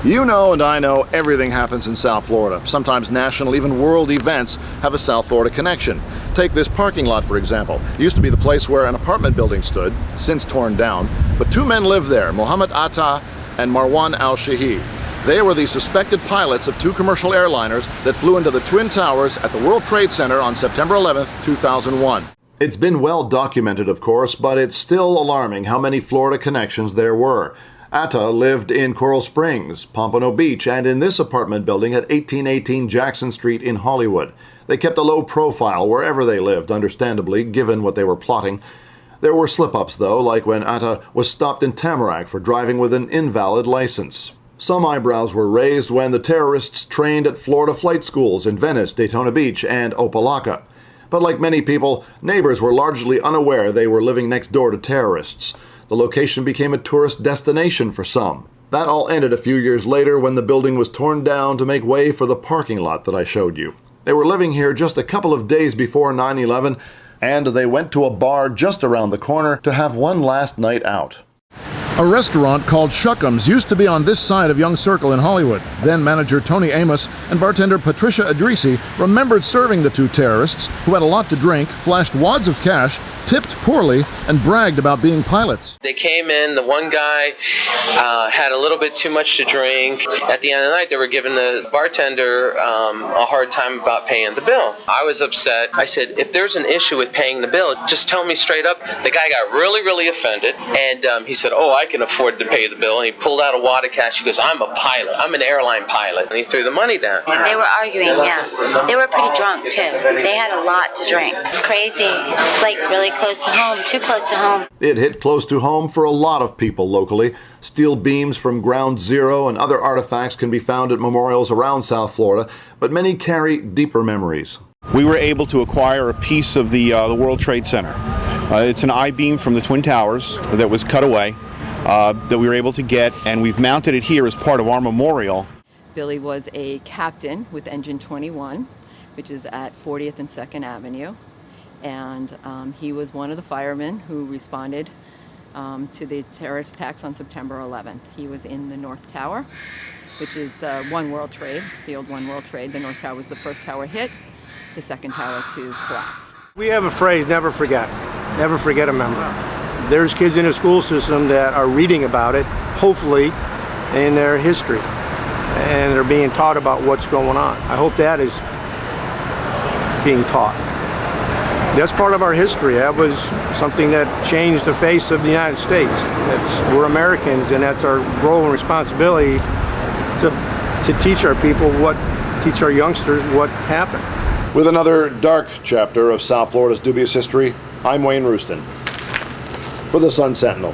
You know and I know everything happens in South Florida. Sometimes national, even world events have a South Florida connection. Take this parking lot, for example. It used to be the place where an apartment building stood, since torn down, but two men lived there, Mohammed Atta and Marwan al-Shahi. They were the suspected pilots of two commercial airliners that flew into the Twin Towers at the World Trade Center on September 11th, 2001. It's been well documented, of course, but it's still alarming how many Florida connections there were. Atta lived in Coral Springs, Pompano Beach, and in this apartment building at 1818 Jackson Street in Hollywood. They kept a low profile wherever they lived, understandably, given what they were plotting. There were slip-ups, though, like when Atta was stopped in Tamarack for driving with an invalid license. Some eyebrows were raised when the terrorists trained at Florida flight schools in Venice, Daytona Beach, and Opelika. But like many people, neighbors were largely unaware they were living next door to terrorists. The location became a tourist destination for some. That all ended a few years later when the building was torn down to make way for the parking lot that I showed you. They were living here just a couple of days before 9/11, and they went to a bar just around the corner to have one last night out. A restaurant called Shuckums used to be on this side of Young Circle in Hollywood. Then manager Tony Amos and bartender Patricia Adrisi remembered serving the two terrorists, who had a lot to drink, flashed wads of cash, tipped poorly, and bragged about being pilots. They came in, the one guy had a little bit too much to drink. At the end of the night, they were giving the bartender a hard time about paying the bill. I was upset. I said, if there's an issue with paying the bill, just tell me straight up. The guy got really, really offended, and he said, oh, I can afford to pay the bill. And he pulled out a wad of cash. He goes, I'm a pilot. I'm an airline pilot. And he threw the money down. They were arguing, yeah. They were pretty drunk, too. They had a lot to drink. It's crazy. It's like really close to home, too close to home. It hit close to home for a lot of people locally. Steel beams from Ground Zero and other artifacts can be found at memorials around South Florida, but many carry deeper memories. We were able to acquire a piece of the World Trade Center. It's an I-beam from the Twin Towers that was cut away that we were able to get, and we've mounted it here as part of our memorial. Billy was a captain with Engine 21, which is at 40th and 2nd Avenue. And he was one of the firemen who responded to the terrorist attacks on September 11th. He was in the North Tower, which is the One World Trade, the old One World Trade. The North Tower was the first tower hit, the second tower to collapse. We have a phrase, never forget. Never forget a member. There's kids in the school system that are reading about it, hopefully, in their history. And they're being taught about what's going on. I hope that is being taught. That's part of our history. That was something that changed the face of the United States. We're Americans, and that's our role and responsibility to teach our people teach our youngsters what happened. With another dark chapter of South Florida's dubious history, I'm Wayne Roustan for the Sun Sentinel.